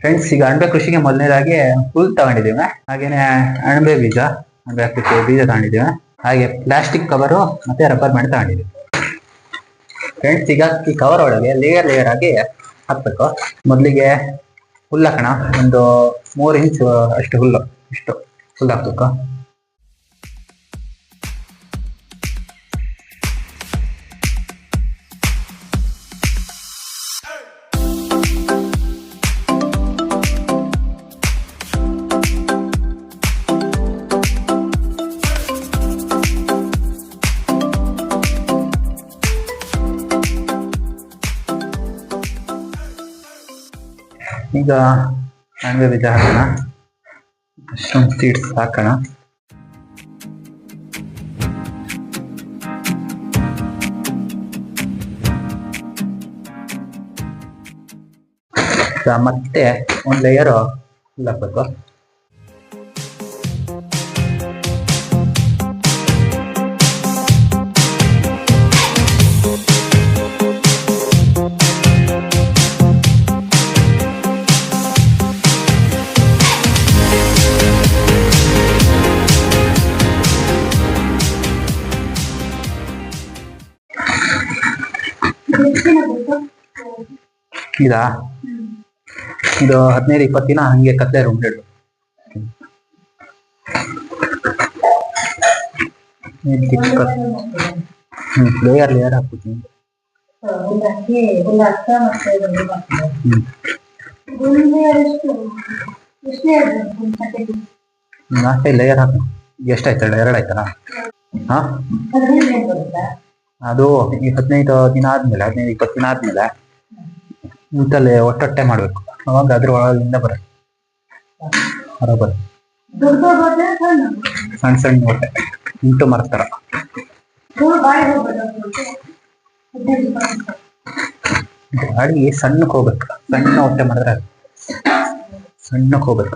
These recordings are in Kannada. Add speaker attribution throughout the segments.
Speaker 1: ಫ್ರೆಂಡ್ಸ್, ಈಗ ಅಣಬೆ ಕೃಷಿಗೆ ಮೊದಲನೇದಾಗಿ ಹುಲ್ ತಗೊಂಡಿದ್ದೀವಿ, ಹಾಗೇನೆ ಅಣಬೆ ಬೀಜ, ಅಣಬೆ ಹಾಕಲಿಕ್ಕೆ ಬೀಜ ತಗೊಂಡಿದ್ದೀವಿ, ಹಾಗೆ ಪ್ಲಾಸ್ಟಿಕ್ ಕವರು ಮತ್ತೆ ರಬ್ಬರ್ ಬ್ಯಾಂಡ್ ತಗೊಂಡಿದ್ದೀವಿ. ಫ್ರೆಂಡ್ಸ್, ಈಗ ಈ ಕವರ್ ಒಳಗೆ ಲೇಯರ್ ಲೇಯರ್ ಆಗಿ ಹಾಕ್ಬೇಕು. ಮೊದಲಿಗೆ ಹುಲ್ಲು ಹಾಕೋಣ. ಒಂದು 3 ಇಂಚ್ ಅಷ್ಟು ಹುಲ್ಲು, ಇಷ್ಟು ಹುಲ್ಲು ಹಾಕ್ಬೇಕು. ಈಗ ಅಣಬೆ ಬೀಜ ಹಾಕೋಣ, ಮಶ್ರೂಮ್ ಸೀಡ್ಸ್ ಹಾಕೋಣ. ಮತ್ತೆ ಒಂದು ಲೇಯರ್ ಹುಲ್ಲು ಹಾಕ್ಬೇಕು. ಇದು 15-20 ದಿನ ಹಂಗೆ ಕತ್ಲೆ ರೂಮ್ಡೆಡು. ಲೇಯರ್ ಲೇಯರ್ ಹಾಕ್ಬಿಡ್ತೀನಿ. ನಾಲ್ಕೈದು ಲೇಯರ್ ಹಾಕ. ಎಷ್ಟಾಯ್ತಲ್ಲ? 2 ಆಯ್ತಲ್ಲ? ಹಾ, ಅದು ಈ 15 ದಿನ ಆದ್ಮೇಲೆ, 15-20 ದಿನ ಆದ್ಮೇಲೆ ಇಂತಲ್ಲೇ ಒಟ್ಟೊಟ್ಟೆ ಮಾಡ್ಬೇಕು. ಅವಾಗ ಅದ್ರ ಒಳಗಿಂದ ಬರುತ್ತೆ ಬರೋಬ್ಬರ ಸಣ್ಣ ಸಣ್ಣ ಹೊಟ್ಟೆ, ಇಂಟು ಮರ್ತರ. ಗಾಡಿ ಸಣ್ಣಕ್ಕೆ ಹೋಗ್ಬೇಕು, ಸಣ್ಣ ಹೊಟ್ಟೆ ಮಾಡಿದ್ರೆ ಸಣ್ಣಕ್ಕೆ ಹೋಗ್ಬೇಕು.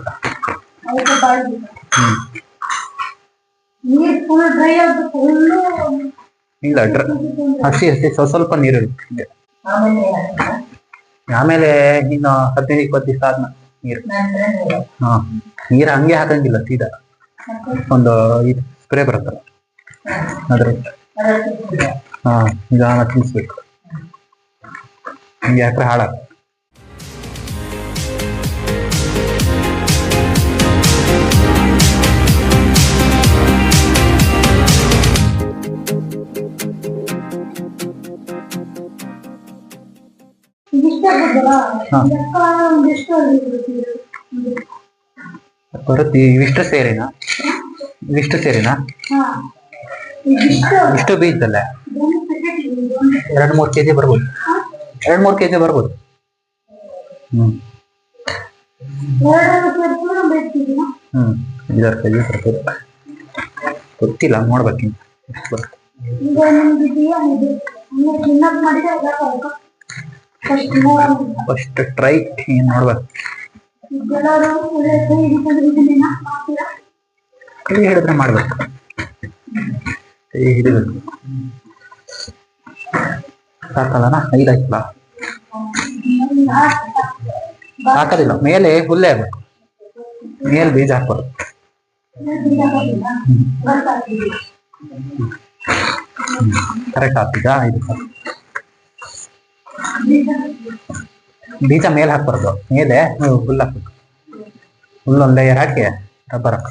Speaker 1: ಇಲ್ಲ, ಹಸಿ ಸ್ವಲ್ಪ ನೀರು ಇರುತ್ತೆ. ಆಮೇಲೆ ಇನ್ನು 15-20 ದಿವಸ ಆದ್ಮೇಲೆ ನೀರು. ಹಾ, ನೀರು ಹಂಗೆ ಹಾಕಂಗಿಲ್ಲ, ಸೀದಾ ಒಂದು ಇದು ಸ್ಪ್ರೇ ಬರುತ್ತಲ್ಲ ಅದ್ರ ನಿಧಾನ ತಿನ್ಸ್ಬೇಕು. ಹಂಗೆ ಹಾಕ್ರೆ ಹಾಳಾಗ. ಬರುತ್ತೆ. ಇವಿಷ್ಟು ಸೇರಿನಾ? ಇಷ್ಟು ಬೀಜದಲ್ಲ 2-3 kg ಬರ್ಬೋದು. 2-3 kg ಬರ್ಬೋದು. 5-6 kg ಬರ್ಬೋದು. ಗೊತ್ತಿಲ್ಲ, ನೋಡ್ಬೇಕಿಂತ. ಫಸ್ಟ್ ಟ್ರೈ ನೋಡ್ಬೇಕು. ಕೈ ಹಿಡಿದ್ರೆ ಮಾಡ್ಬೇಕು, ಕೈ ಹಿಡಿಬೇಕು. ಸಾಕಲ್ಲನ? 5 ಆಯ್ತಲ್ಲ? ಹಾಕೋದಿಲ್ಲ, ಮೇಲೆ ಹುಲ್ಲೆ ಆಗ್ಬೇಕು, ಮೇಲೆ ಬೀಜ ಹಾಕ್ಬಾರ್ದು. ಕರೆಕ್ಟ್ ಆಗ್ತಿದಾ? ಇದು ಬೀಜ ಮೇಲೆ ಹಾಕ್ಬಾರ್ದು, ಮೇಲೆ ಹುಲ್ಲು ಹಾಕ್ಬೇಕು. ಹುಲ್ಲೊಂದು ಲೇಯರ್ ಹಾಕಿ ರಬ್ಬರ್ ಹಾಕ.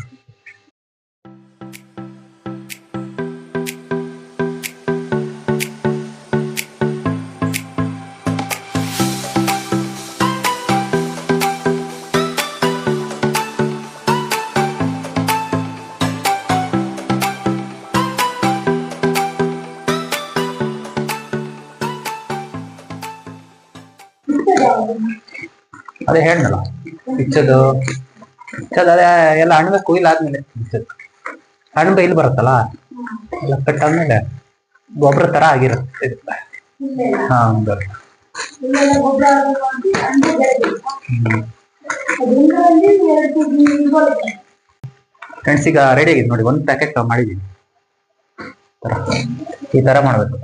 Speaker 1: ಅದೇ ಹೇಳಲ್ಲ, ಬಿಚ್ಚೋದು ಅದೇ ಎಲ್ಲ ಅಣಬೆ ಕೊಯ್ಲು ಆದ್ಮೇಲೆ ಬಿಚ್ಚೋದು. ಅಣಬೆ ಇಲ್ಲಿ ಬರುತ್ತಲ್ಲ, ಎಲ್ಲ ಕಟ್ಟಾದ್ಮೇಲೆ ಗೊಬ್ಬರ ತರ ಆಗಿರುತ್ತೆ. ಹಾ, ಬರುತ್ತೆ. ಫ್ರೆಂಡ್ಸ್, ಈಗ ರೆಡಿ ಆಗಿದೆ ನೋಡಿ. 1 ಪ್ಯಾಕೆಟ್ ಮಾಡಿದೀನಿ. ಈ ತರ ಮಾಡ್ಬೇಕು.